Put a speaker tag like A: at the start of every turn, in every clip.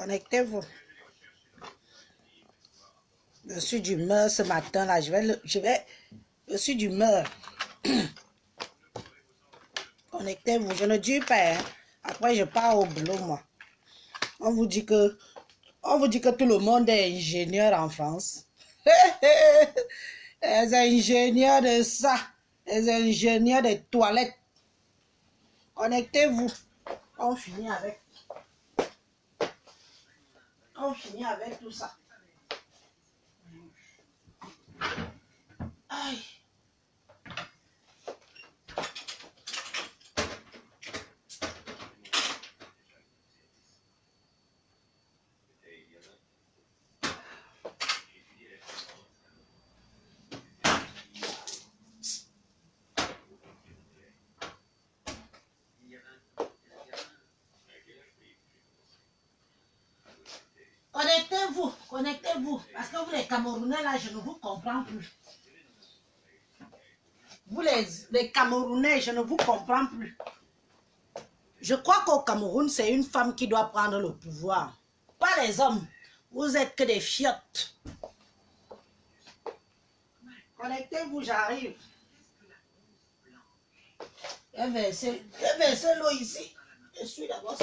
A: Connectez-vous. Je suis d'humeur ce matin-là. Je suis d'humeur. Connectez-vous. Je ne dure pas. Hein. Après, je pars au boulot, moi. On vous dit que tout le monde est ingénieur en France. Les ingénieurs de ça. Les ingénieurs des toilettes. Connectez-vous. On finit avec tout ça. Aïe. Connectez-vous, parce que vous les Camerounais là, je ne vous comprends plus. Vous les Camerounais, je ne vous comprends plus. Je crois qu'au Cameroun, c'est une femme qui doit prendre le pouvoir. Pas les hommes. Vous êtes que des fiottes. Connectez-vous, j'arrive. J'ai versé l'eau ici. Je suis d'abord.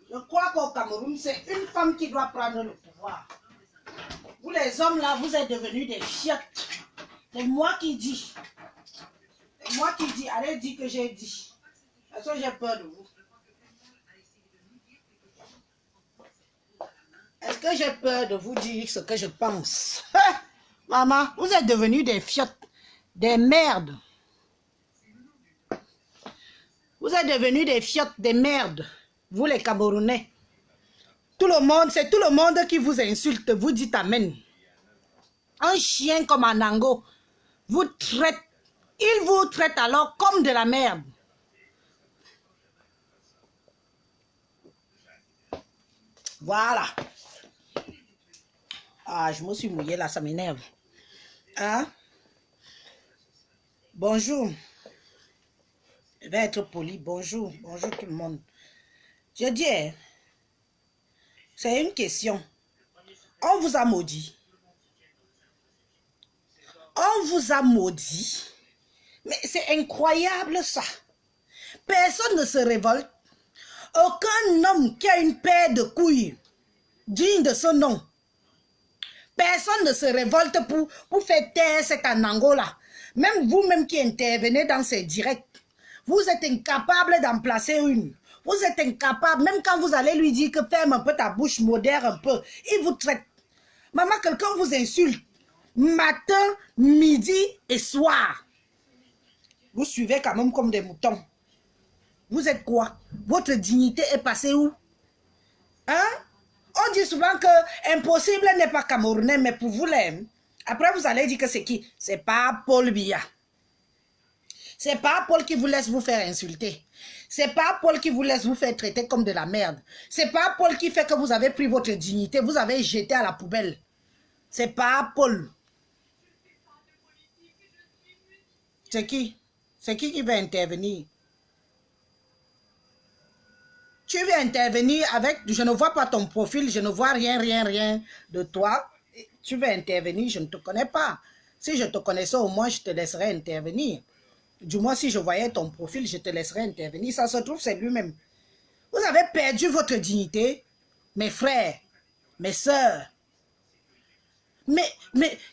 A: Je crois qu'au Cameroun, c'est une femme qui doit prendre le pouvoir. Vous les hommes là, vous êtes devenus des fiottes. C'est moi qui dis. C'est moi qui dis. Allez dire que j'ai dit. Parce que j'ai peur de vous. Est-ce que j'ai peur de vous dire ce que je pense? Maman, vous êtes devenus des fiottes. Des merdes. Vous êtes devenus des fiottes, des merdes. Vous les Camerounais. Tout le monde, c'est tout le monde qui vous insulte. Vous dites amen. Un chien comme un Anango vous traite. Il vous traite alors comme de la merde. Voilà. Ah, je me suis mouillée là, ça m'énerve. Hein? Bonjour. Je vais être poli. Bonjour. Bonjour tout le monde. Je dis, c'est une question. On vous a maudit. On vous a maudit. Mais c'est incroyable ça. Personne ne se révolte. Aucun homme qui a une paire de couilles digne de ce nom. Personne ne se révolte pour faire taire cet Anango-là. Même vous-même qui intervenez dans ces directs, vous êtes incapable d'en placer une. Vous êtes incapable, même quand vous allez lui dire que ferme un peu ta bouche, modère un peu, il vous traite. Maman, quelqu'un vous insulte. Matin, midi et soir. Vous suivez quand même comme des moutons. Vous êtes quoi? Votre dignité est passée où? Hein? On dit souvent que impossible n'est pas camerounais, mais pour vous, là, après vous allez dire que c'est qui? C'est pas Paul Biya. C'est pas Paul qui vous laisse vous faire insulter. C'est pas Paul qui vous laisse vous faire traiter comme de la merde. C'est pas Paul qui fait que vous avez pris votre dignité, vous avez jeté à la poubelle. C'est pas Paul. C'est qui? C'est qui va intervenir? Tu veux intervenir avec... Je ne vois pas ton profil, je ne vois rien de toi. Tu veux intervenir, je ne te connais pas. Si je te connaissais, au moins, je te laisserais intervenir. Du moins, si je voyais ton profil, je te laisserais intervenir. Ça se trouve, c'est lui-même. Vous avez perdu votre dignité, mes frères, mes sœurs. Mais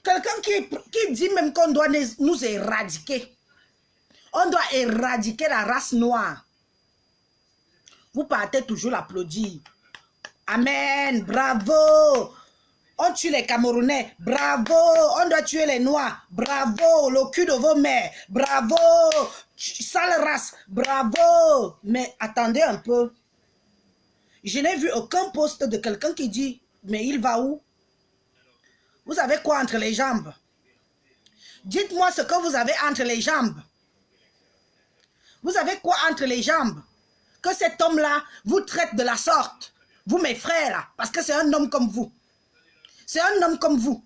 A: quelqu'un qui dit même qu'on doit nous éradiquer. On doit éradiquer la race noire. Vous partez toujours l'applaudir. Amen, bravo. On tue les Camerounais, bravo. On doit tuer les Noirs, bravo. Le cul de vos mères, bravo. Sale race, bravo. Mais attendez un peu. Je n'ai vu aucun post de quelqu'un qui dit, mais il va où? Vous avez quoi entre les jambes? Dites-moi ce que vous avez entre les jambes. Vous avez quoi entre les jambes? Que cet homme-là vous traite de la sorte. Vous, mes frères, là, parce que c'est un homme comme vous. C'est un homme comme vous.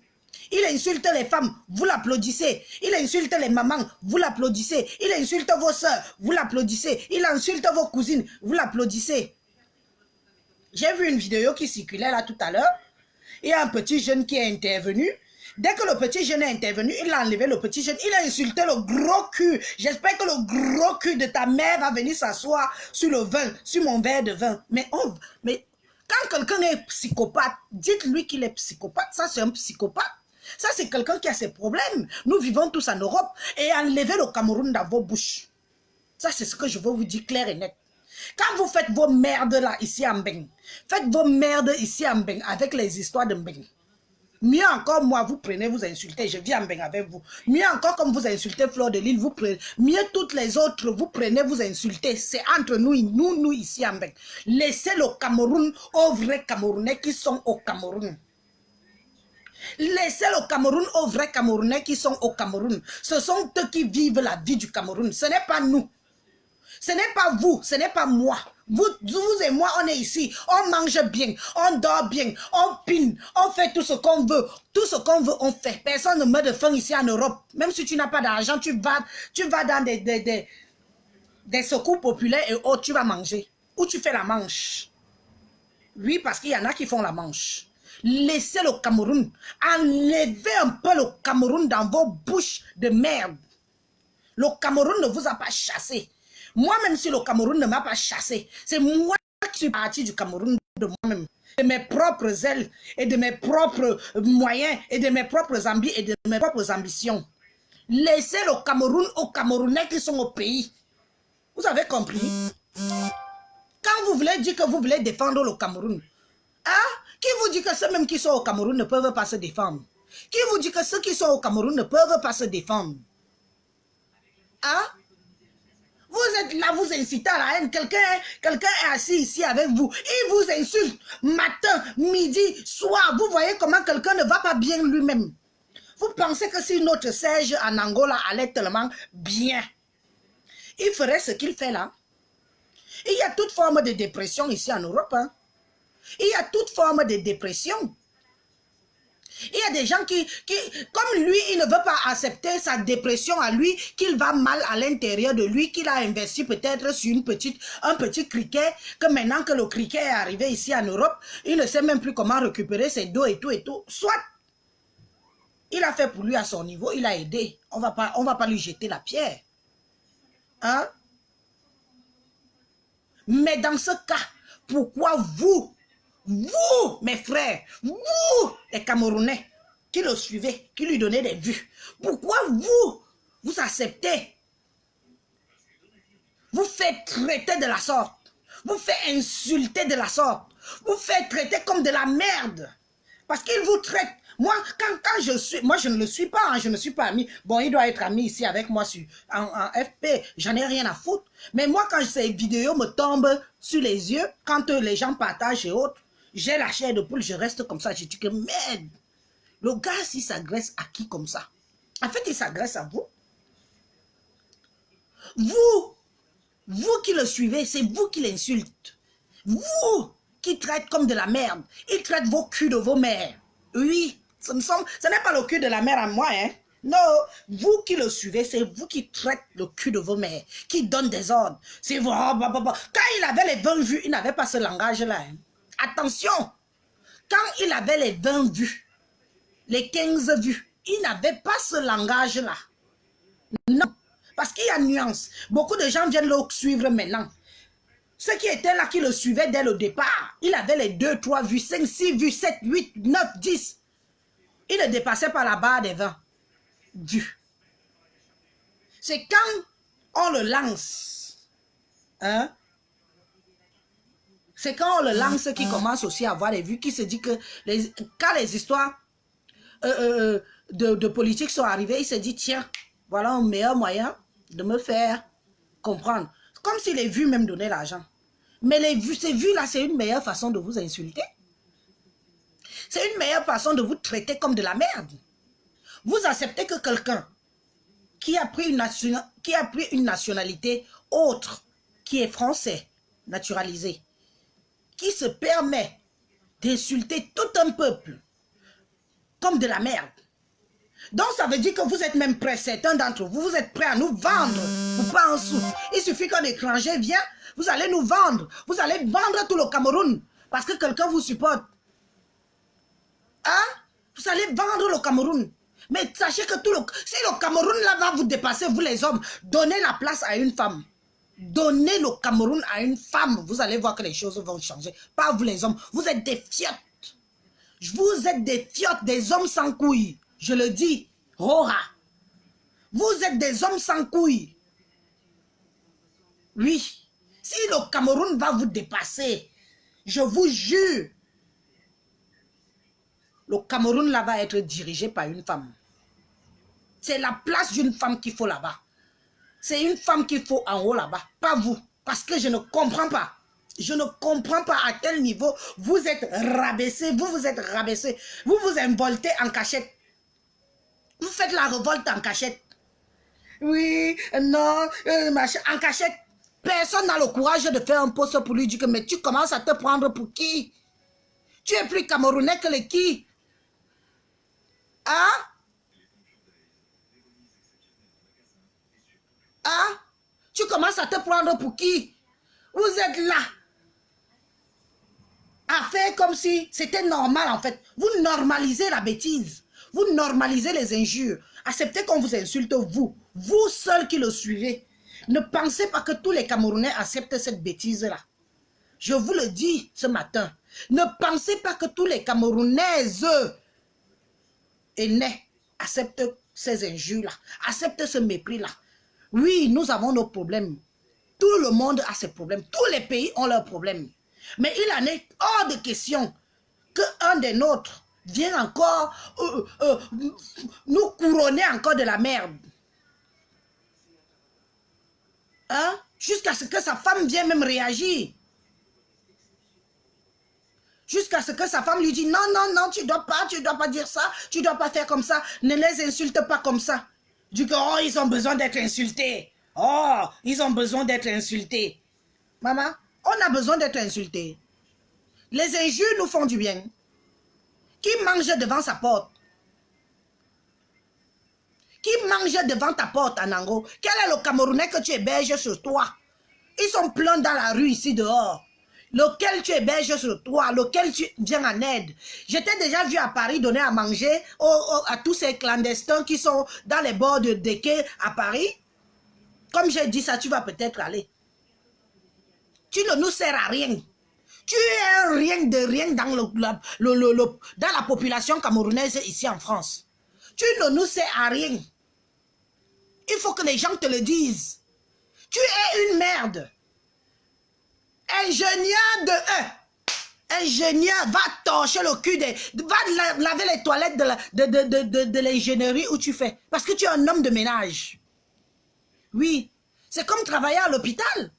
A: Il insulte les femmes, vous l'applaudissez. Il insulte les mamans, vous l'applaudissez. Il insulte vos soeurs, vous l'applaudissez. Il insulte vos cousines, vous l'applaudissez. J'ai vu une vidéo qui circulait là tout à l'heure. Il y a un petit jeune qui est intervenu. Dès que le petit jeune est intervenu, il a enlevé le petit jeune. Il a insulté le gros cul. J'espère que le gros cul de ta mère va venir s'asseoir sur le vin, sur mon verre de vin. Mais quand quelqu'un est psychopathe, dites-lui qu'il est psychopathe. Ça, c'est un psychopathe. Ça, c'est quelqu'un qui a ses problèmes. Nous vivons tous en Europe. Et enlevez le Cameroun dans vos bouches. Ça, c'est ce que je veux vous dire clair et net. Quand vous faites vos merdes là, ici en Mbeng, faites vos merdes ici en Mbeng avec les histoires de Mbeng. Mieux encore, moi, vous prenez, vous insultez, je viens en Mbeng avec vous. Mieux encore, comme vous insultez Fleur de Lille, vous prenez. Mieux toutes les autres, vous prenez, vous insultez. C'est entre nous ici en Mbeng. Laissez le Cameroun aux vrais Camerounais qui sont au Cameroun. Laissez le Cameroun aux vrais Camerounais qui sont au Cameroun. Ce sont eux qui vivent la vie du Cameroun. Ce n'est pas nous. Ce n'est pas vous, ce n'est pas moi. Vous et moi, on est ici. On mange bien, on dort bien, on pine, on fait tout ce qu'on veut. Tout ce qu'on veut, on fait. Personne ne meurt de faim ici en Europe. Même si tu n'as pas d'argent, tu vas dans des secours populaires et autres, tu vas manger. Ou tu fais la manche. Oui, parce qu'il y en a qui font la manche. Laissez le Cameroun. Enlevez un peu le Cameroun dans vos bouches de merde. Le Cameroun ne vous a pas chassé. Moi, même si le Cameroun ne m'a pas chassé, c'est moi qui suis parti du Cameroun de moi-même, de mes propres ailes et de mes propres moyens et de mes propres ambitions. Laissez le Cameroun aux Camerounais qui sont au pays. Vous avez compris? Quand vous voulez dire que vous voulez défendre le Cameroun, hein? Qui vous dit que ceux même qui sont au Cameroun ne peuvent pas se défendre? Qui vous dit que ceux qui sont au Cameroun ne peuvent pas se défendre? Hein? Vous êtes là, vous incitez à la haine. Quelqu'un est assis ici avec vous. Il vous insulte matin, midi, soir. Vous voyez comment quelqu'un ne va pas bien lui-même. Vous pensez que si notre Serge en Angola allait tellement bien, il ferait ce qu'il fait là? Il y a toute forme de dépression ici en Europe. Hein? Il y a toute forme de dépression. Il y a des gens qui, comme lui, il ne veut pas accepter sa dépression à lui, qu'il va mal à l'intérieur de lui, qu'il a investi peut-être sur un petit criquet, que maintenant que le criquet est arrivé ici en Europe, il ne sait même plus comment récupérer ses dos et tout et tout. Soit, il a fait pour lui à son niveau, il a aidé. On va pas lui jeter la pierre. Hein? Mais dans ce cas, pourquoi vous, mes frères, vous, les Camerounais, qui le suivez, qui lui donnez des vues, pourquoi vous acceptez? Vous faites traiter de la sorte, vous faites insulter de la sorte, vous faites traiter comme de la merde, parce qu'il vous traite. Moi, quand je suis, moi je ne le suis pas, hein, je ne suis pas ami. Bon, il doit être ami ici avec moi en FP, j'en ai rien à foutre. Mais moi, quand ces vidéos me tombent sur les yeux, quand les gens partagent et autres, j'ai la chair de poule, je reste comme ça, je dis que merde, le gars, s'il s'agresse à qui comme ça? En fait, il s'agresse à vous. Vous qui le suivez, c'est vous qui l'insulte. Vous qui traite comme de la merde. Il traite vos culs de vos mères. Oui, ce n'est pas le cul de la mère à moi, hein. Non, vous qui le suivez, c'est vous qui traite le cul de vos mères, qui donne des ordres. C'est vous. Quand il avait les 20 vues, il n'avait pas ce langage-là. Hein. Attention, quand il avait les 20 vues, les 15 vues, il n'avait pas ce langage-là. Non, parce qu'il y a nuance. Beaucoup de gens viennent le suivre maintenant. Ceux qui étaient là, qui le suivaient dès le départ, il avait les 2, 3 vues, 5, 6 vues, 7, 8, 9, 10. Il ne dépassait pas la barre des 20 vues. C'est quand on le lance, hein? C'est quand on le lance qu'il commence aussi à avoir des vues, qui se dit que quand les histoires de politique sont arrivées, il se dit, tiens, voilà un meilleur moyen de me faire comprendre. Comme si les vues même donnaient l'argent. Mais ces vues-là, c'est une meilleure façon de vous insulter. C'est une meilleure façon de vous traiter comme de la merde. Vous acceptez que quelqu'un qui a pris une nationalité autre, qui est français, naturalisé, qui se permet d'insulter tout un peuple comme de la merde. Donc ça veut dire que vous êtes même prêts, certains d'entre vous, vous êtes prêts à nous vendre pour pas un sou. Il suffit qu'un étranger vienne, vous allez nous vendre. Vous allez vendre tout le Cameroun. parce que quelqu'un vous supporte. Hein? Vous allez vendre le Cameroun. Mais sachez que si le Cameroun là va vous dépasser, vous les hommes, donnez la place à une femme. Donnez le Cameroun à une femme. Vous allez voir que les choses vont changer. Pas vous les hommes. Vous êtes des fiottes. Vous êtes des fiottes, des hommes sans couilles. Je le dis. Rora. Vous êtes des hommes sans couilles. Oui. Si le Cameroun va vous dépasser, je vous jure, le Cameroun là va être dirigé par une femme. C'est la place d'une femme qu'il faut là-bas. C'est une femme qu'il faut en haut là-bas, pas vous. Parce que je ne comprends pas. Je ne comprends pas à quel niveau vous êtes rabaissés, vous êtes rabaissés. Vous vous involtez en cachette. Vous faites la révolte en cachette. Oui, non, machin, en cachette. Personne n'a le courage de faire un poste pour lui dire que mais tu commences à te prendre pour qui? Tu es plus camerounais que les qui? Hein? Hein? Tu commences à te prendre pour qui? Vous êtes là à faire comme si c'était normal en fait. Vous normalisez la bêtise. Vous normalisez les injures. Acceptez qu'on vous insulte, vous seuls qui le suivez. Ne pensez pas que tous les Camerounais acceptent cette bêtise-là. Je vous le dis ce matin. Ne pensez pas que tous les Camerounaises aînés acceptent ces injures-là, acceptent ce mépris-là. Oui, nous avons nos problèmes. Tout le monde a ses problèmes. Tous les pays ont leurs problèmes. Mais il en est hors de question qu'un des nôtres vienne encore nous couronner encore de la merde. Hein? Jusqu'à ce que sa femme vienne même réagir. Jusqu'à ce que sa femme lui dise non, non, non, tu dois pas dire ça, tu dois pas faire comme ça, ne les insulte pas comme ça. Du coup, oh, ils ont besoin d'être insultés. Oh, ils ont besoin d'être insultés. Maman, on a besoin d'être insultés. Les injures nous font du bien. Qui mange devant sa porte? Qui mange devant ta porte, Anango? Quel est le Camerounais que tu héberges sur toi? Ils sont pleins dans la rue ici dehors. Lequel tu héberges sur toi, lequel tu viens en aide. Je t'ai déjà vu à Paris donner à manger à tous ces clandestins qui sont dans les bords de quais à Paris. Comme j'ai dit ça, tu vas peut-être aller. Tu ne nous sers à rien. Tu es un rien de rien dans, dans la population camerounaise ici en France. Tu ne nous sers à rien. Il faut que les gens te le disent. Tu es une merde. Ingénieur de ingénieur, va torcher le cul, va laver les toilettes de l'ingénierie où tu fais. Parce que tu es un homme de ménage. Oui, c'est comme travailler à l'hôpital.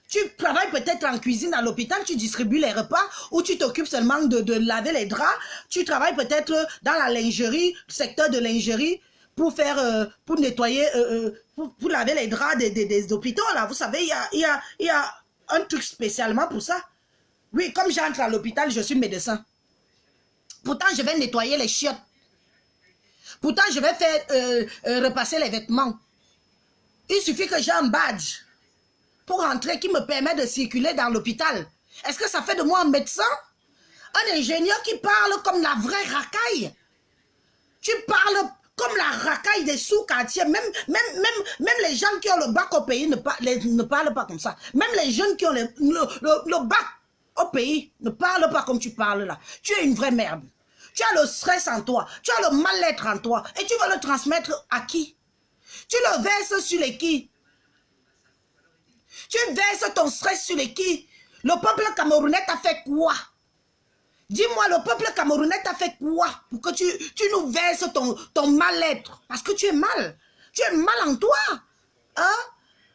A: Tu travailles peut-être en cuisine à l'hôpital, tu distribues les repas ou tu t'occupes seulement de laver les draps. Tu travailles peut-être dans la lingerie, le secteur de lingerie, pour faire, pour nettoyer, pour laver les draps des hôpitaux. Là, vous savez, il y a un truc spécialement pour ça. Oui, comme j'entre à l'hôpital, je suis médecin. Pourtant, je vais nettoyer les chiottes. Pourtant, je vais faire repasser les vêtements. Il suffit que j'ai un badge pour entrer qui me permet de circuler dans l'hôpital. Est-ce que ça fait de moi un médecin? Un ingénieur qui parle comme la vraie racaille. Tu parles comme la racaille des sous-quartiers. Même les gens qui ont le bac au pays ne parlent pas comme ça. Même les jeunes qui ont le bac au pays ne parlent pas comme tu parles là. Tu es une vraie merde. Tu as le stress en toi. Tu as le mal-être en toi. Et tu vas le transmettre à qui? Tu le verses sur les qui? Tu verses ton stress sur les qui? Le peuple camerounais t'a fait quoi? Dis-moi, le peuple camerounais t'a fait quoi pour que tu nous verses ton mal-être? Parce que tu es mal. Tu es mal en toi. Hein?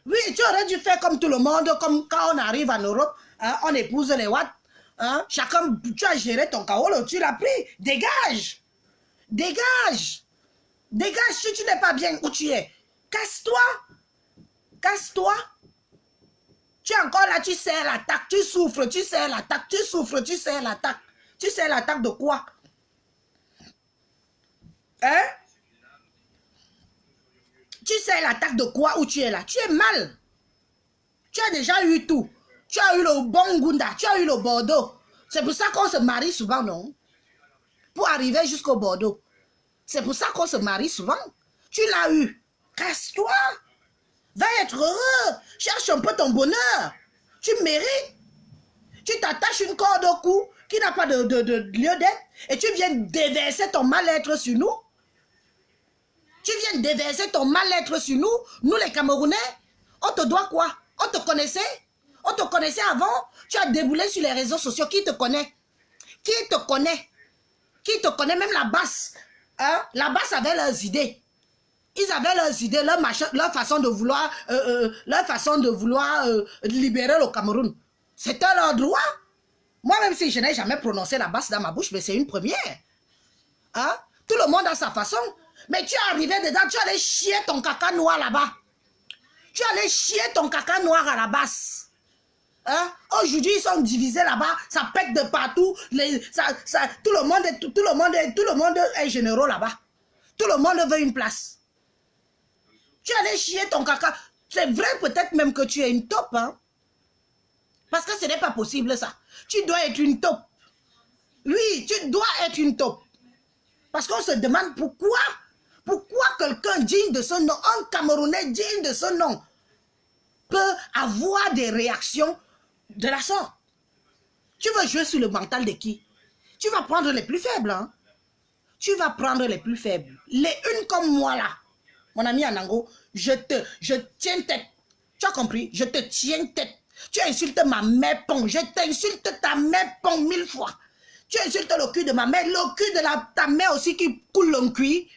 A: Oui, tu aurais dû faire comme tout le monde, comme quand on arrive en Europe, hein, on épouse les Watts. Hein? Chacun, tu as géré ton kaolo, tu l'as pris. Dégage. Dégage. Dégage si tu n'es pas bien où tu es. Casse-toi. Casse-toi. Tu es encore là, tu serres l'attaque, tu souffres, tu serres l'attaque, tu souffres, tu serres l'attaque. Tu serres l'attaque de quoi? Hein? Tu serres l'attaque de quoi où tu es là? Tu es mal. Tu as déjà eu tout. Tu as eu le bon Gunda, tu as eu le Bordeaux. C'est pour ça qu'on se marie souvent, non? Pour arriver jusqu'au Bordeaux. C'est pour ça qu'on se marie souvent. Tu l'as eu. Casse-toi. Va être heureux. Cherche un peu ton bonheur. Tu mérites. Tu t'attaches une corde au cou qui n'a pas de lieu d'être et tu viens déverser ton mal-être sur nous. Tu viens déverser ton mal-être sur nous. Nous les Camerounais, on te doit quoi? On te connaissait? On te connaissait avant? Tu as déboulé sur les réseaux sociaux. Qui te connaît? Qui te connaît? Qui te connaît? Même la basse. Hein? La basse avait leurs idées. Ils avaient leurs idées, leur façon de vouloir, libérer le Cameroun. C'était leur droit. Moi, même si je n'ai jamais prononcé la basse dans ma bouche, mais c'est une première. Hein? Tout le monde a sa façon. Mais tu es arrivé dedans, tu allais chier ton caca noir là-bas. Tu allais chier ton caca noir à la basse. Hein? Aujourd'hui, ils sont divisés là-bas, ça pète de partout. Tout le monde est généreux là-bas. Tout le monde veut une place. Tu allais chier ton caca. C'est vrai peut-être même que tu es une taupe. Hein? Parce que ce n'est pas possible ça. Tu dois être une taupe. Oui, tu dois être une taupe. Parce qu'on se demande pourquoi. Pourquoi quelqu'un digne de son nom, un Camerounais digne de son nom, peut avoir des réactions de la sorte. Tu veux jouer sur le mental de qui? Tu vas prendre les plus faibles. Hein? Tu vas prendre les plus faibles. Les unes comme moi là. Mon ami Anango, je tiens tête. Tu as compris? Je te tiens tête. Tu insultes ma mère pong. Je t'insulte ta mère pong 1000 fois. Tu insultes le cul de ma mère. Le cul de ta mère aussi qui coule le cuit.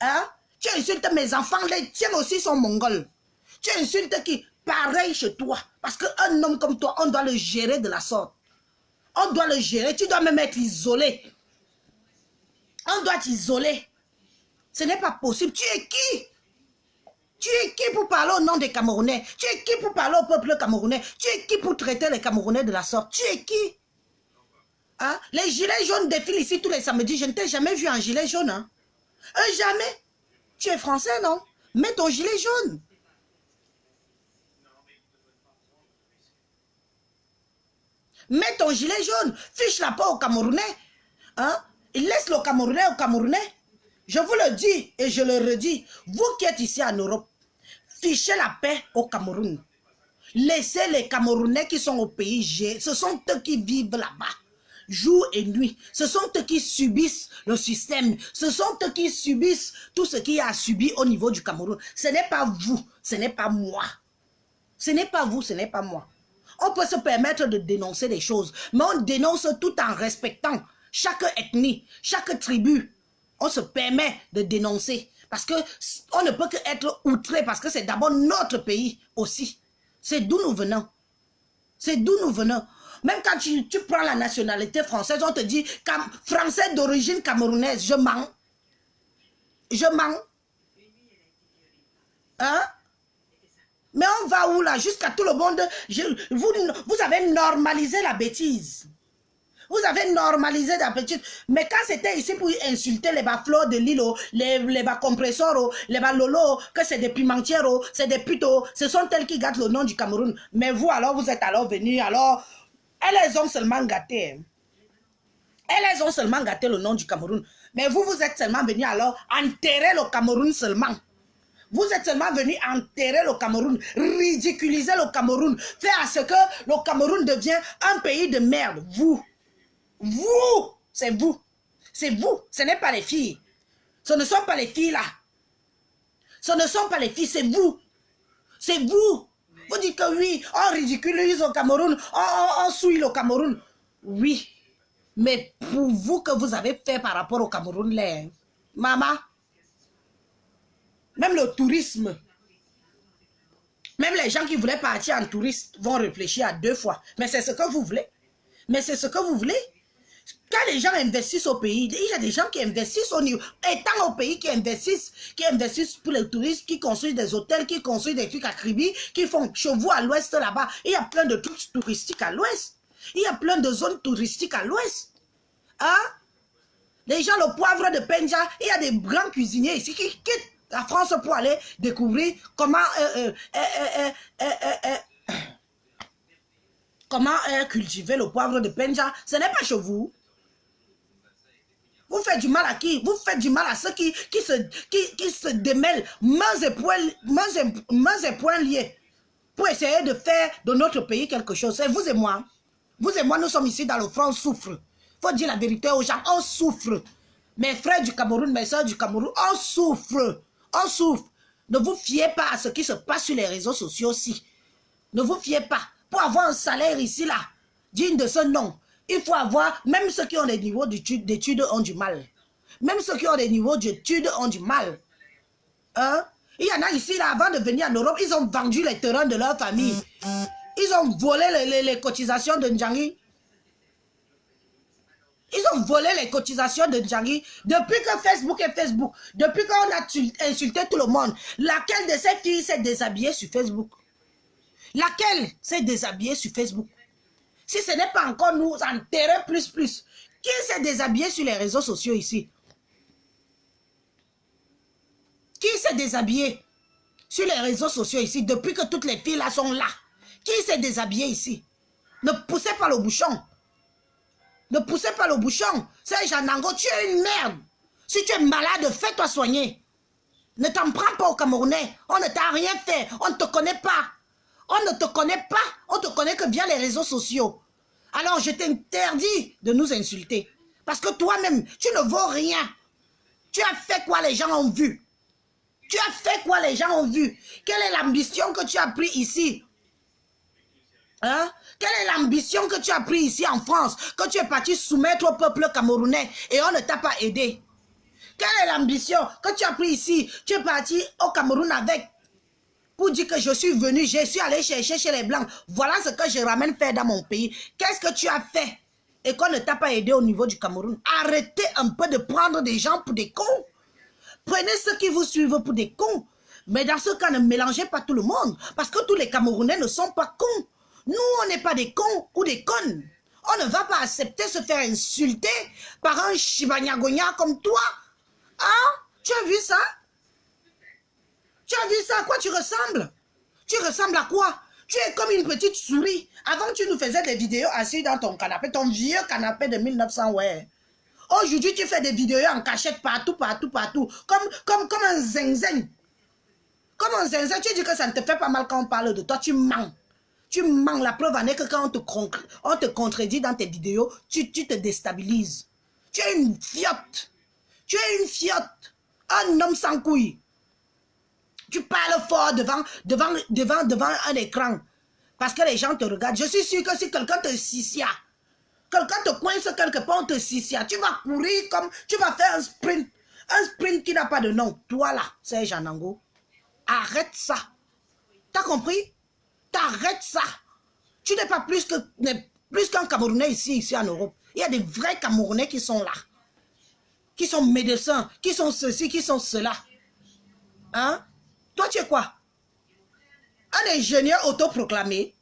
A: Hein? Tu insultes mes enfants. Les tiens aussi sont mongols. Tu insultes qui? Pareil chez toi. Parce qu'un homme comme toi, on doit le gérer de la sorte. On doit le gérer. Tu dois même être isolé. On doit t'isoler. Ce n'est pas possible. Tu es qui? Tu es qui pour parler au nom des Camerounais? Tu es qui pour parler au peuple camerounais? Tu es qui pour traiter les Camerounais de la sorte? Tu es qui? Hein? Les gilets jaunes défilent ici tous les samedis. Je ne t'ai jamais vu en gilet jaune. Hein? Jamais. Tu es français, non? Mets ton gilet jaune. Mets ton gilet jaune. Fiche la paix aux Camerounais. Hein? Il laisse le Camerounais aux Camerounais. Je vous le dis et je le redis, vous qui êtes ici en Europe, fichez la paix au Cameroun. Laissez les Camerounais qui sont au pays, ce sont eux qui vivent là-bas, jour et nuit. Ce sont eux qui subissent le système. Ce sont eux qui subissent tout ce qu'il y a à subir au niveau du Cameroun. Ce n'est pas vous, ce n'est pas moi. Ce n'est pas vous, ce n'est pas moi. On peut se permettre de dénoncer des choses, mais on dénonce tout en respectant chaque ethnie, chaque tribu. On se permet de dénoncer parce qu'on ne peut qu'être outré parce que c'est d'abord notre pays aussi. C'est d'où nous venons. C'est d'où nous venons. Même quand tu prends la nationalité française, on te dit français d'origine camerounaise. Je mens. Je mens. Hein? Mais on va où là? Jusqu'à tout le monde. Vous avez normalisé la bêtise. Vous avez normalisé la petite. Mais quand c'était ici pour insulter les baflots de Lilo, les bas compresseurs, les bas lolo, que c'est des pimentières, c'est des putos, ce sont elles qui gâtent le nom du Cameroun. Mais vous alors, vous êtes alors venus, alors, elles ont seulement gâté. Elles ont seulement gâté le nom du Cameroun. Mais vous, vous êtes seulement venus alors enterrer le Cameroun seulement. Vous êtes seulement venus enterrer le Cameroun, ridiculiser le Cameroun, faire à ce que le Cameroun devienne un pays de merde. Vous, c'est vous. C'est vous, ce n'est pas les filles. Ce ne sont pas les filles là. Ce ne sont pas les filles, c'est vous. C'est vous. Vous dites que oui, on ridiculise au Cameroun, on souille le Cameroun. Oui, mais pour vous que vous avez fait par rapport au Cameroun, là, maman, même le tourisme, même les gens qui voulaient partir en touriste vont réfléchir à 2 fois. Mais c'est ce que vous voulez. Mais c'est ce que vous voulez. Quand les gens investissent au pays, il y a des gens qui investissent au niveau, étant au pays, qui investissent pour les touristes, qui construisent des hôtels, qui construisent des trucs à Kribi, qui font chez vous à l'ouest là-bas. Il y a plein de trucs touristiques à l'ouest. Il y a plein de zones touristiques à l'ouest. Hein? Les gens, le poivre de Penja, il y a des grands cuisiniers ici qui quittent la France pour aller découvrir comment comment est cultivé le poivre de Penja, ce n'est pas chez vous. Vous faites du mal à qui? Vous faites du mal à ceux qui se démêlent mains et poings liés pour essayer de faire de notre pays quelque chose. C'est vous et moi. Vous et moi, nous sommes ici dans le front, on souffre. Il faut dire la vérité aux gens, on souffre. Mes frères du Cameroun, mes soeurs du Cameroun, on souffre. On souffre. Ne vous fiez pas à ce qui se passe sur les réseaux sociaux aussi. Ne vous fiez pas. Pour avoir un salaire ici, là, digne de ce nom, il faut avoir, même ceux qui ont des niveaux d'études ont du mal. Même ceux qui ont des niveaux d'études ont du mal. Hein? Il y en a ici, là, avant de venir en Europe, ils ont vendu les terrains de leur famille. Ils ont volé les cotisations de Ndjangi. Ils ont volé les cotisations de Ndjangi. Depuis que Facebook est Facebook, depuis qu'on a insulté tout le monde, laquelle de ces filles s'est déshabillée sur Facebook? Laquelle s'est déshabillée sur Facebook? Si ce n'est pas encore nous enterrer plus. Qui s'est déshabillé sur les réseaux sociaux ici? Qui s'est déshabillé sur les réseaux sociaux ici depuis que toutes les filles là sont là? Qui s'est déshabillé ici? Ne poussez pas le bouchon. Ne poussez pas le bouchon. C'est Janango, tu es une merde. Si tu es malade, fais-toi soigner. Ne t'en prends pas aux Camerounais. On ne t'a rien fait. On ne te connaît pas. On ne te connaît pas. On te connaît que via les réseaux sociaux. Alors je t'interdis de nous insulter. Parce que toi-même, tu ne vaux rien. Tu as fait quoi les gens ont vu? Tu as fait quoi les gens ont vu? Quelle est l'ambition que tu as pris ici? Hein? Quelle est l'ambition que tu as pris ici en France? Que tu es parti soumettre au peuple camerounais et on ne t'a pas aidé? Quelle est l'ambition que tu as pris ici? Tu es parti au Cameroun avec pour dire que je suis venu, je suis allé chercher chez les Blancs. Voilà ce que je ramène faire dans mon pays. Qu'est-ce que tu as fait et qu'on ne t'a pas aidé au niveau du Cameroun? Arrêtez un peu de prendre des gens pour des cons. Prenez ceux qui vous suivent pour des cons. Mais dans ce cas, ne mélangez pas tout le monde. Parce que tous les Camerounais ne sont pas cons. Nous, on n'est pas des cons ou des connes. On ne va pas accepter se faire insulter par un chibanyagonia comme toi. Hein? Tu as vu ça? Tu as vu ça? À quoi tu ressembles? Tu ressembles à quoi? Tu es comme une petite souris. Avant, tu nous faisais des vidéos assis dans ton canapé, ton vieux canapé de 1900, ouais. Aujourd'hui, tu fais des vidéos en cachette partout. Comme un zinzin. Comme un zinzin, tu dis que ça ne te fait pas mal quand on parle de toi. Tu mens. Tu mens. La preuve en est que quand on te contredit dans tes vidéos, tu te déstabilises. Tu es une fiotte. Tu es une fiotte. Un homme sans couilles. Tu parles fort devant un écran. Parce que les gens te regardent. Je suis sûr que si quelqu'un te sissia, quelqu'un te coince quelque part, on te sissia, tu vas courir comme... Tu vas faire un sprint. Un sprint qui n'a pas de nom. Toi là, c'est Janango. Arrête ça. T'as compris? T'arrêtes ça. Tu n'es pas plus qu'un Camerounais ici en Europe. Il y a des vrais Camerounais qui sont là. Qui sont médecins, qui sont ceci, qui sont cela. Hein? Toi, tu es quoi? Un ingénieur autoproclamé.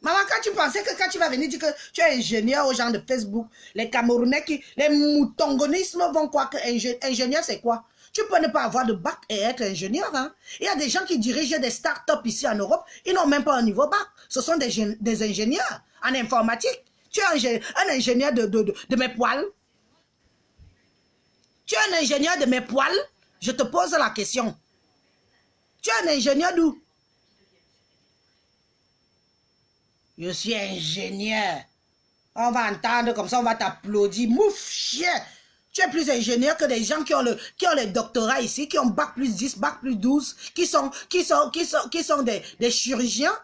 A: Maman, quand tu pensais que quand tu vas venir dire que tu es ingénieur aux gens de Facebook, les Camerounais, les moutongonismes vont croire que ingénieur, c'est quoi? Tu peux ne pas avoir de bac et être ingénieur. Hein? Il y a des gens qui dirigent des startups ici en Europe, ils n'ont même pas un niveau bac. Ce sont des ingénieurs en informatique. Tu es un ingénieur de mes poils. Tu es un ingénieur de mes poils? Je te pose la question. Tu es un ingénieur d'où? Je suis ingénieur. On va entendre comme ça, on va t'applaudir. Mouf, chien. Tu es plus ingénieur que des gens qui ont les doctorats ici, qui ont bac plus 10, bac plus 12, qui sont des chirurgiens.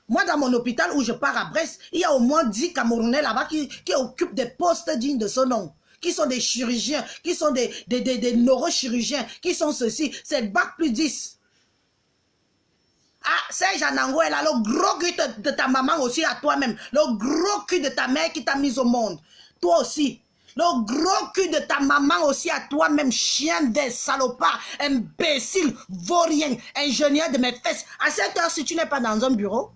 A: Moi, dans mon hôpital où je pars à Brest, il y a au moins 10 Camerounais là-bas qui occupent des postes dignes de ce nom. Qui sont des chirurgiens, qui sont des neurochirurgiens, qui sont ceci. C'est bac plus 10. Ah, c'est Janango, elle a le gros cul de ta maman aussi à toi-même. Le gros cul de ta mère qui t'a mis au monde. Toi aussi. Le gros cul de ta maman aussi à toi-même. Chien des salopards, imbécile, vaurien, ingénieur de mes fesses. À cette heure, si tu n'es pas dans un bureau,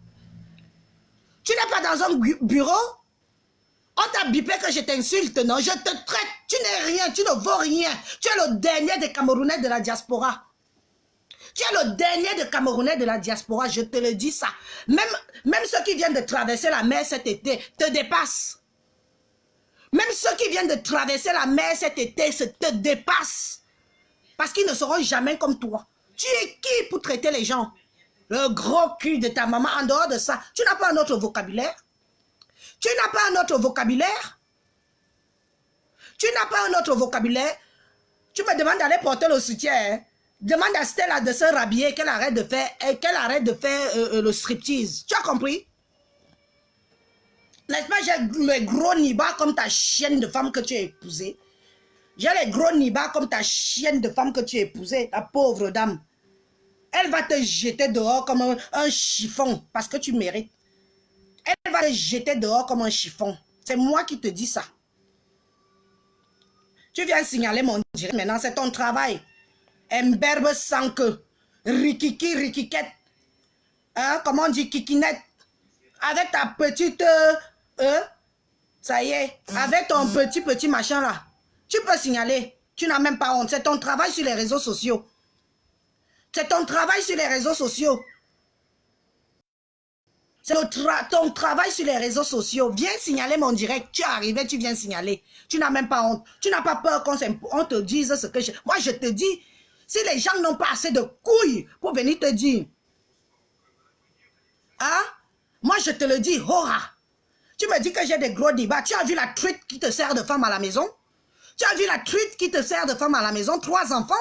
A: tu n'es pas dans un bureau, on t'a bipé que je t'insulte, non? Je te traite, tu n'es rien, tu ne vaux rien. Tu es le dernier des Camerounais de la diaspora. Tu es le dernier de Camerounais de la diaspora, je te le dis ça. Même ceux qui viennent de traverser la mer cet été te dépassent. Même ceux qui viennent de traverser la mer cet été te dépassent. Parce qu'ils ne seront jamais comme toi. Tu es qui pour traiter les gens? Le gros cul de ta maman. En dehors de ça, tu n'as pas un autre vocabulaire? Tu n'as pas un autre vocabulaire? Tu n'as pas un autre vocabulaire? Tu me demandes d'aller porter le soutien. Hein? Demande à Stella de se rhabiller, qu'elle arrête de faire le striptease. Tu as compris? N'est-ce pas, j'ai les gros nibas comme ta chienne de femme que tu as épousée. J'ai les gros nibas comme ta chienne de femme que tu as épousée, ta pauvre dame. Elle va te jeter dehors comme un chiffon parce que tu mérites. Elle va te jeter dehors comme un chiffon. C'est moi qui te dis ça. Tu viens signaler mon direct maintenant, c'est ton travail. Imberbe sans queue. Rikiki, rikiquette. Hein, comment on dit kikinette. Avec ta petite... ça y est. Avec ton petit machin là. Tu peux signaler. Tu n'as même pas honte. C'est ton travail sur les réseaux sociaux. C'est ton travail sur les réseaux sociaux. C'est ton travail sur les réseaux sociaux. Viens signaler mon direct. Tu es arrivé, tu viens signaler. Tu n'as même pas honte. Tu n'as pas peur qu'on te dise ce que je... Moi, je te dis, si les gens n'ont pas assez de couilles pour venir te dire, hein? Moi, je te le dis, hora. Tu me dis que j'ai des gros débats. Tu as vu la truite qui te sert de femme à la maison? Tu as vu la truite qui te sert de femme à la maison? 3 enfants?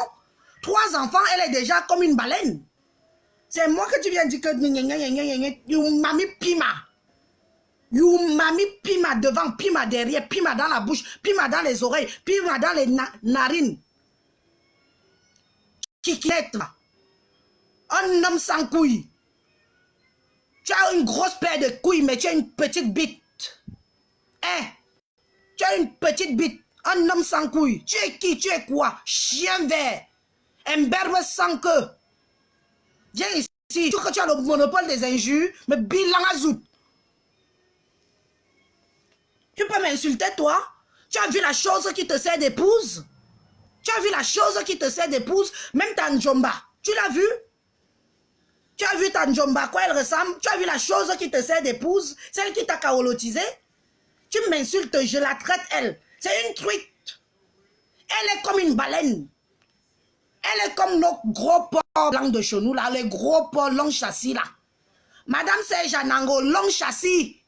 A: 3 enfants, elle est déjà comme une baleine. C'est moi que tu viens dire que you mami pima. You mami pima devant, pima derrière, pima dans la bouche, pima dans les oreilles, pima dans les narines. Kikinette. Un homme sans couilles. Tu as une grosse paire de couilles, mais tu as une petite bite. Hein? Tu as une petite bite. Un homme sans couilles. Tu es qui? Tu es quoi? Chien vert. Un berbe sans queue. Viens ici. Tu crois que tu as le monopole des injures, mais bilan à zout. Tu peux m'insulter, toi? Tu as vu la chose qui te sert d'épouse? Tu as vu la chose qui te sert d'épouse? Même ta njomba. Tu l'as vu? Tu as vu ta njomba, quoi elle ressemble? Tu as vu la chose qui te sert d'épouse? Celle qui t'a kaolotisé? Tu m'insultes, je la traite, elle. C'est une truite. Elle est comme une baleine. Elle est comme nos gros porcs blancs de chez nous, là, les gros porcs long châssis, là. Madame Serge Anango, long châssis.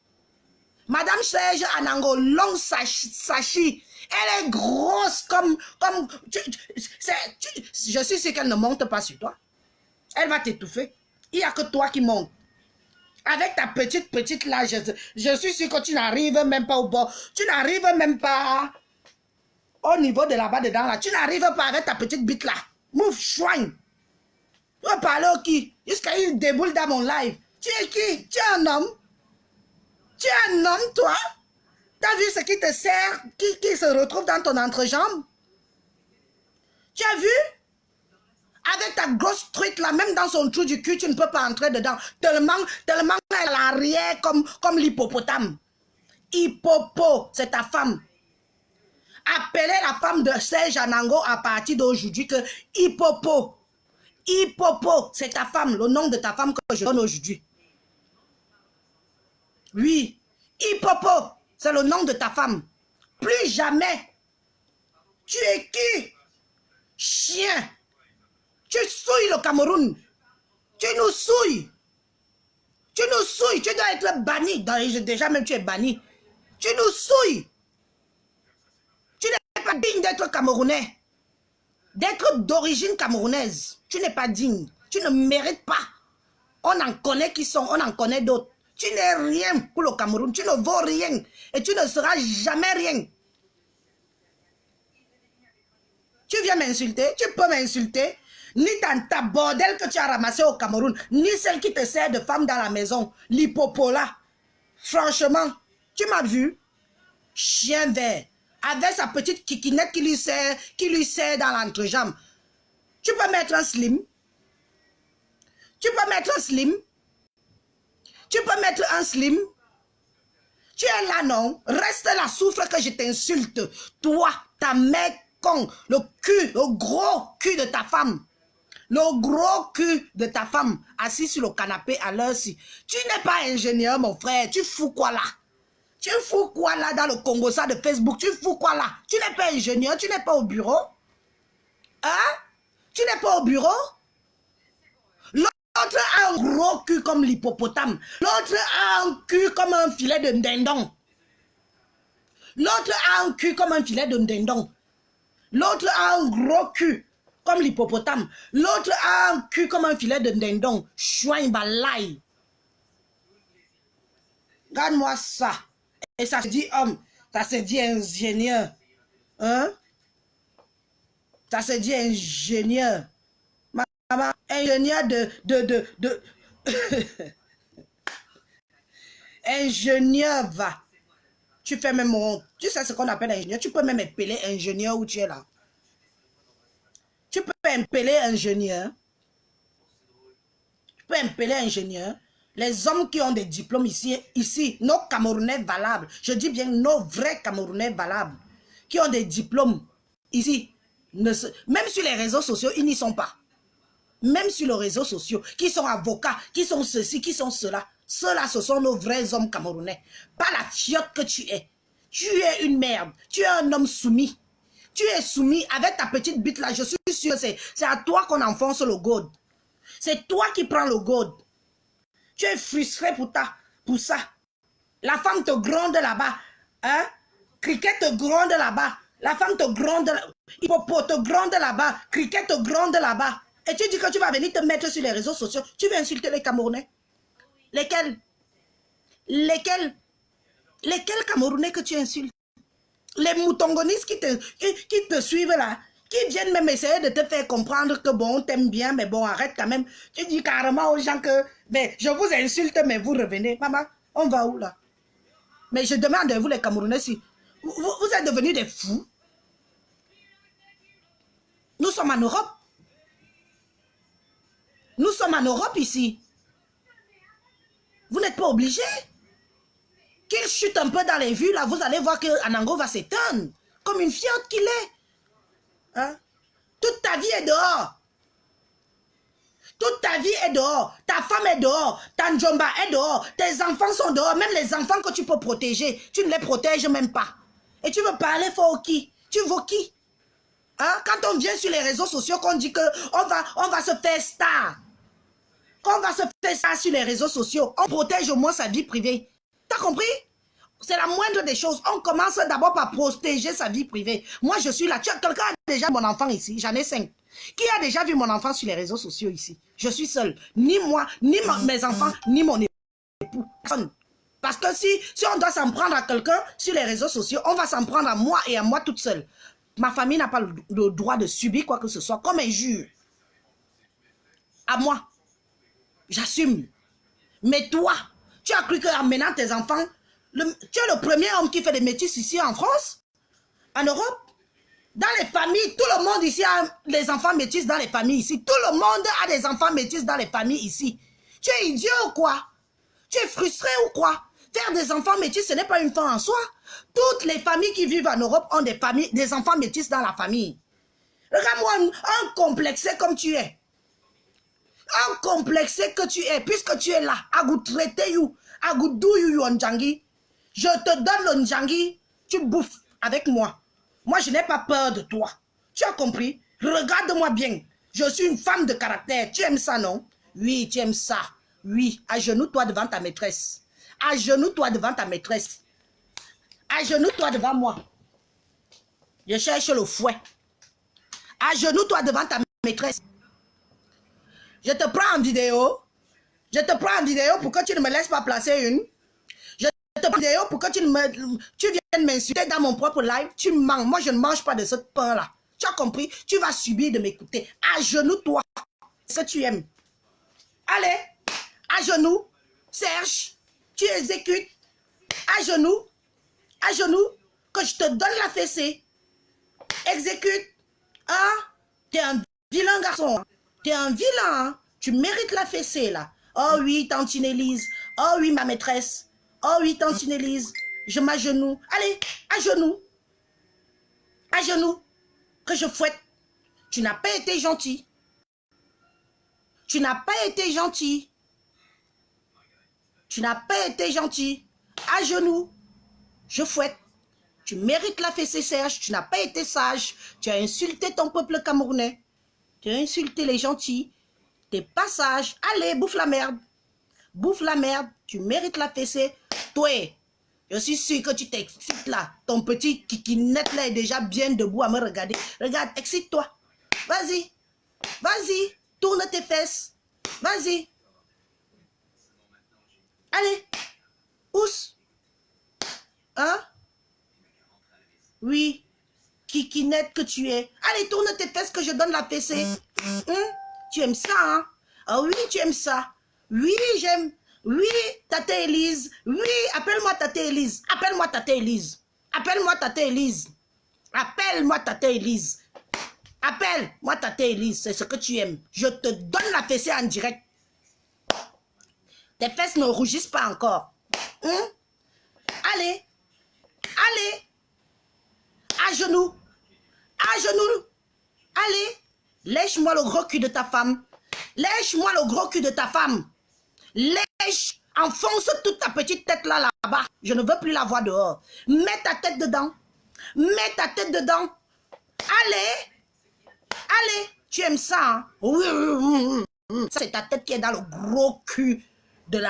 A: Madame Serge Anango, long sachi. Elle est grosse comme je suis sûr qu'elle ne monte pas sur toi. Elle va t'étouffer. Il n'y a que toi qui montes. Avec ta petite là, je suis sûr que tu n'arrives même pas au bord. Tu n'arrives même pas au niveau de là-bas dedans, là. Tu n'arrives pas avec ta petite bite là. Move, chouigne. Tu vas parler au qui? Jusqu'à il déboule dans mon live. Tu es qui? Tu es un homme? Tu es un homme, toi? Tu as vu ce qui te sert, qui se retrouve dans ton entrejambe? Tu as vu? Avec ta grosse truite là, même dans son trou du cul, tu ne peux pas entrer dedans. Tellement elle a l'arrière comme l'hippopotame. Hippopo, c'est ta femme. Appelez la femme de Serge Anango à partir d'aujourd'hui que Hippopo. Hippopo, c'est ta femme, le nom de ta femme que je donne aujourd'hui. Oui, Hippopo, c'est le nom de ta femme. Plus jamais. Tu es qui? Chien. Tu souilles le Cameroun. Tu nous souilles. Tu nous souilles. Tu dois être banni. Déjà même tu es banni. Tu nous souilles. Tu n'es pas digne d'être Camerounais. D'être d'origine camerounaise. Tu n'es pas digne. Tu ne mérites pas. On en connaît qui sont. On en connaît d'autres. Tu n'es rien pour le Cameroun. Tu ne vaux rien. Et tu ne seras jamais rien. Tu viens m'insulter. Tu peux m'insulter. Ni dans ta bordel que tu as ramassé au Cameroun, ni celle qui te sert de femme dans la maison, l'hippopola. Franchement, tu m'as vu? Chien vert, avec sa petite kikinette qui lui sert dans l'entrejambe. Tu peux mettre un slim? Tu peux mettre un slim? Tu peux mettre un slim? Tu es là, non? Reste là, souffle que je t'insulte. Toi, ta mère con, le cul, le gros cul de ta femme. Le gros cul de ta femme assis sur le canapé à l'heure-ci. Tu n'es pas ingénieur, mon frère. Tu fous quoi là? Tu fous quoi là dans le Congo ça de Facebook? Tu fous quoi là? Tu n'es pas ingénieur, tu n'es pas au bureau? Hein? Tu n'es pas au bureau? L'autre a un gros cul comme l'hippopotame. L'autre a un cul comme un filet de dindon. L'autre a un cul comme un filet de dindon. L'autre a un gros cul comme l'hippopotame. L'autre a un cul comme un filet de dindon. Chouin balai. Regarde-moi ça. Et ça se dit homme. Ça se dit ingénieur. Hein? Ça se dit ingénieur. Maman, ingénieur de ingénieur va. Tu fais même honte. Tu sais ce qu'on appelle ingénieur. Tu peux même appeler ingénieur où tu es là. Tu peux appeler ingénieur. Tu peux appeler ingénieur. Les hommes qui ont des diplômes ici, nos Camerounais valables, je dis bien nos vrais Camerounais valables, qui ont des diplômes ici, même sur les réseaux sociaux, ils n'y sont pas. Même sur les réseaux sociaux, qui sont avocats, qui sont ceci, qui sont cela. Ceux-là, ce sont nos vrais hommes camerounais. Pas la fiotte que tu es. Tu es une merde. Tu es un homme soumis. Tu es soumis avec ta petite bite là. Je suis sûr, c'est à toi qu'on enfonce le gold. C'est toi qui prends le gold. Tu es frustré pour ça. La femme te gronde là-bas. Hein? Cricket te gronde là-bas. La femme te gronde. Hippopo te gronde là-bas. Cricket te gronde là-bas. Et tu dis que tu vas venir te mettre sur les réseaux sociaux. Tu veux insulter les Camerounais. Lesquels? Lesquels Camerounais que tu insultes? Les moutongonistes qui te suivent là. Qui viennent même essayer de te faire comprendre que bon, on t'aime bien, mais bon, arrête quand même. Tu dis carrément aux gens que, mais je vous insulte, mais vous revenez. Maman, on va où là? Mais je demande à vous les Camerounais si vous êtes devenus des fous. Nous sommes en Europe. Nous sommes en Europe ici. Vous n'êtes pas obligés. Qu'il chute un peu dans les vues, là, vous allez voir que Anango va s'éteindre. Comme une fiotte qu'il est. Hein? Toute ta vie est dehors. Toute ta vie est dehors. Ta femme est dehors. Ta njomba est dehors. Tes enfants sont dehors. Même les enfants que tu peux protéger, tu ne les protèges même pas. Et tu veux parler fort qui? Tu veux qui? Hein? Quand on vient sur les réseaux sociaux, qu'on dit qu'on va se faire star. Qu'on va se faire star sur les réseaux sociaux, on protège au moins sa vie privée. T'as compris? C'est la moindre des choses. On commence d'abord par protéger sa vie privée. Moi, je suis là. Quelqu'un a déjà mon enfant ici. J'en ai 5. Qui a déjà vu mon enfant sur les réseaux sociaux ici? Je suis seule. Ni moi, ni mes enfants, ni mon époux. Personne. Parce que si on doit s'en prendre à quelqu'un sur les réseaux sociaux, on va s'en prendre à moi et à moi toute seule. Ma famille n'a pas le droit de subir quoi que ce soit, comme injure. À moi. J'assume. Mais toi, tu as cru qu'en menant tes enfants, tu es le premier homme qui fait des métis ici en France, en Europe. Dans les familles, tout le monde ici a des enfants métis dans les familles ici. Tout le monde a des enfants métis dans les familles ici. Tu es idiot ou quoi? Tu es frustré ou quoi? Faire des enfants métis, ce n'est pas une fin en soi. Toutes les familles qui vivent en Europe ont des enfants métis dans la famille. Regarde-moi, un complexé comme tu es. Un complexé que tu es, puisque tu es là, à vous traiter you, à vous douiller you Njangi. Je te donne le Njangi, tu bouffes avec moi. Moi, je n'ai pas peur de toi. Tu as compris? Regarde-moi bien. Je suis une femme de caractère. Tu aimes ça, non? Oui, tu aimes ça. Oui, agenouille-toi devant ta maîtresse. Agenouille-toi devant ta maîtresse. Agenouille-toi devant moi. Je cherche le fouet. Agenouille-toi devant ta maîtresse. Je te prends en vidéo. Je te prends en vidéo pour que tu ne me laisses pas placer une. Je te prends en vidéo pour que tu viennes m'insulter dans mon propre live. Tu manges. Moi, je ne mange pas de ce pain-là. Tu as compris? Tu vas subir de m'écouter. À genoux, toi. C'est ce que tu aimes. Allez. À genoux. Serge. Tu exécutes. À genoux. À genoux. Que je te donne la fessée. Exécute. Hein? T'es un vilain garçon. T'es un vilain, hein? Tu mérites la fessée, là. Oh oui, tantine Élise. Oh oui, ma maîtresse. Oh oui, tantine Élise. Je m'agenouille. Allez, à genoux. À genoux. Que je fouette. Tu n'as pas été gentil. Tu n'as pas été gentil. Tu n'as pas été gentil. À genoux, je fouette. Tu mérites la fessée, Serge. Tu n'as pas été sage. Tu as insulté ton peuple camerounais. Tu as insulté les gentils. T'es pas sage. Allez, bouffe la merde. Bouffe la merde. Tu mérites la fessée. Toi, je suis sûr que tu t'excites là. Ton petit kikinette là est déjà bien debout à me regarder. Regarde, excite-toi. Vas-y. Vas-y. Tourne tes fesses. Vas-y. Allez. Ousse. Hein? Oui. Kikinette que tu es. Allez, tourne tes fesses que je donne la fessée. Tu aimes ça, hein? Ah oui, tu aimes ça. Oui, j'aime. Oui, Tate Élise. Oui, appelle-moi Tate Élise. Appelle-moi Tate Élise. Appelle-moi Tate Élise. Appelle-moi Tate Élise. Appelle-moi Tate Élise. C'est ce que tu aimes. Je te donne la fessée en direct. Tes fesses ne rougissent pas encore. Allez. Allez. À genoux. À genoux. Allez. Lèche-moi le gros cul de ta femme. Lèche-moi le gros cul de ta femme. Lèche. Enfonce toute ta petite tête là-bas. Je ne veux plus la voir dehors. Mets ta tête dedans. Mets ta tête dedans. Allez. Allez. Tu aimes ça, hein? Oui. C'est ta tête qui est dans le gros cul de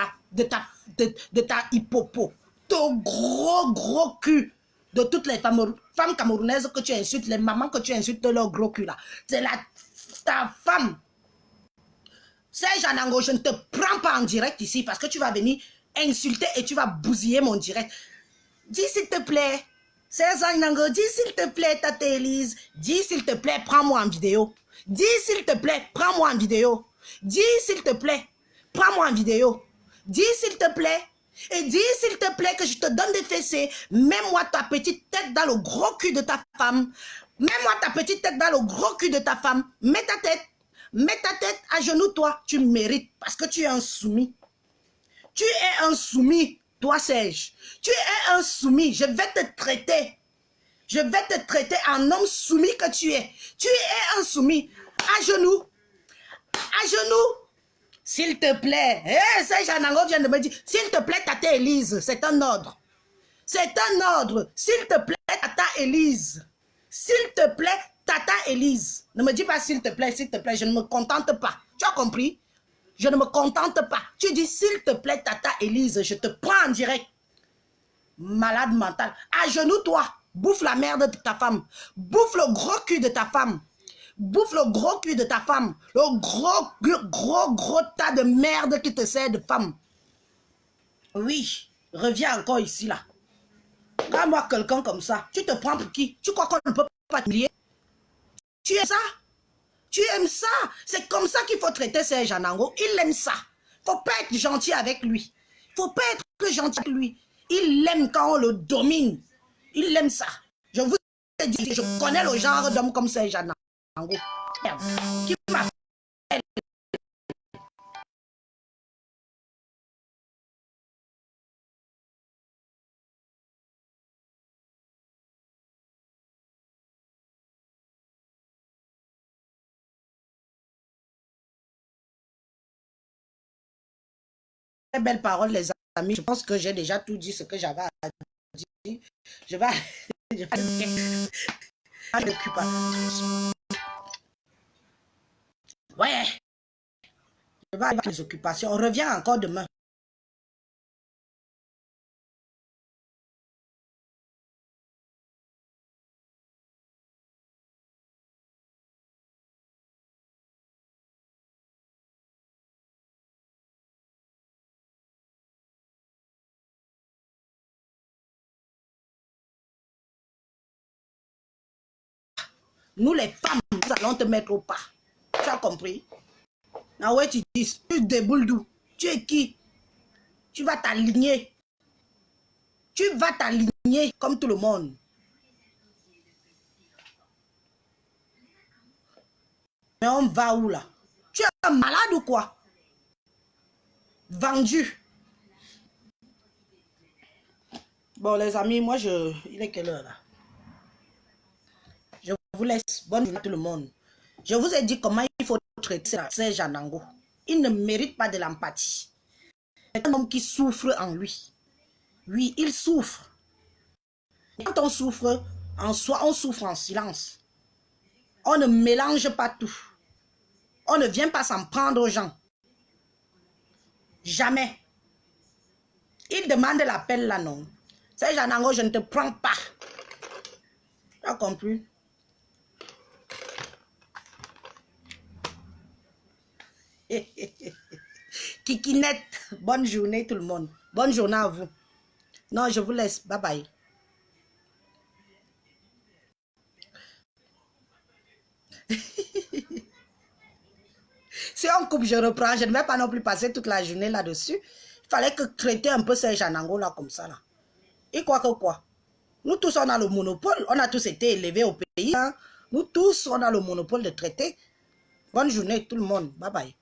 A: ta hippopo. Ton gros cul de toutes les femmes camerounaises que tu insultes, les mamans que tu insultes de leur gros cul là. C'est ta femme. Serge Anango, je ne te prends pas en direct ici parce que tu vas venir insulter et tu vas bousiller mon direct. Dis s'il te plaît, Serge Anango, dis s'il te plaît, Tate Élise, dis s'il te plaît, prends-moi en vidéo. Dis s'il te plaît, prends-moi en vidéo. Dis s'il te plaît, prends-moi en vidéo. Dis s'il te plaît. Et dis s'il te plaît que je te donne des fessées. Mets-moi ta petite tête dans le gros cul de ta femme. Mets-moi ta petite tête dans le gros cul de ta femme. Mets ta tête. Mets ta tête à genoux, toi. Tu mérites parce que tu es un soumis. Tu es un soumis, toi Serge. Tu es un soumis. Je vais te traiter. Je vais te traiter en homme soumis que tu es. Tu es un soumis. À genoux. À genoux. S'il te plaît. Serge Anango vient de me dire, s'il te plaît, Tate Élise, c'est un ordre. C'est un ordre. S'il te plaît, Tata Élise. S'il te plaît, Tata Élise. Ne me dis pas s'il te plaît, je ne me contente pas. Tu as compris? Je ne me contente pas. Tu dis s'il te plaît, Tata Élise, je te prends en direct. Malade mental. À genoux, toi. Bouffe la merde de ta femme. Bouffe le gros cul de ta femme. Bouffe le gros cul de ta femme. Le gros tas de merde qui te sert de femme. Oui, reviens encore ici là. Regarde-moi quelqu'un comme ça. Tu te prends pour qui? Tu crois qu'on ne peut pas t'oublier? Tu aimes ça? Tu aimes ça? C'est comme ça qu'il faut traiter Serge Anango. Il aime ça. Faut pas être gentil avec lui. Faut pas être gentil avec lui. Il aime quand on le domine. Il aime ça. Je vous ai dit, je connais le genre d'homme comme Serge Anango. Qui m'appelle? Très belles paroles, les amis. Je pense que j'ai déjà tout dit ce que j'avais à dire. Je vais ouais. Je vais aller à les occupations. On revient encore demain. Nous les femmes, nous allons te mettre au pas. Tu as compris? Ah ouais, tu dis, tu déboules d'où? Tu es qui? Tu vas t'aligner. Tu vas t'aligner comme tout le monde. Mais on va où là? Tu es malade ou quoi? Vendu. Bon les amis, moi il est quelle heure là? Je vous laisse. Bonne journée à tout le monde. Je vous ai dit comment il faut traiter Serge Anango. Il ne mérite pas de l'empathie. C'est un homme qui souffre en lui. Oui, il souffre. Quand on souffre en soi, on souffre en silence. On ne mélange pas tout. On ne vient pas s'en prendre aux gens. Jamais. Il demande l'appel là, non. C'est Janango, je ne te prends pas. Tu as compris? Kikinette, bonne journée tout le monde. Bonne journée à vous. Non, je vous laisse. Bye bye. Si on coupe, je reprends. Je ne vais pas non plus passer toute la journée là-dessus. Il fallait que traiter un peu ces Janango là comme ça là. Et quoi que quoi? Nous tous, on a le monopole. On a tous été élevés au pays. Hein? Nous tous, on a le monopole de traiter. Bonne journée tout le monde. Bye bye.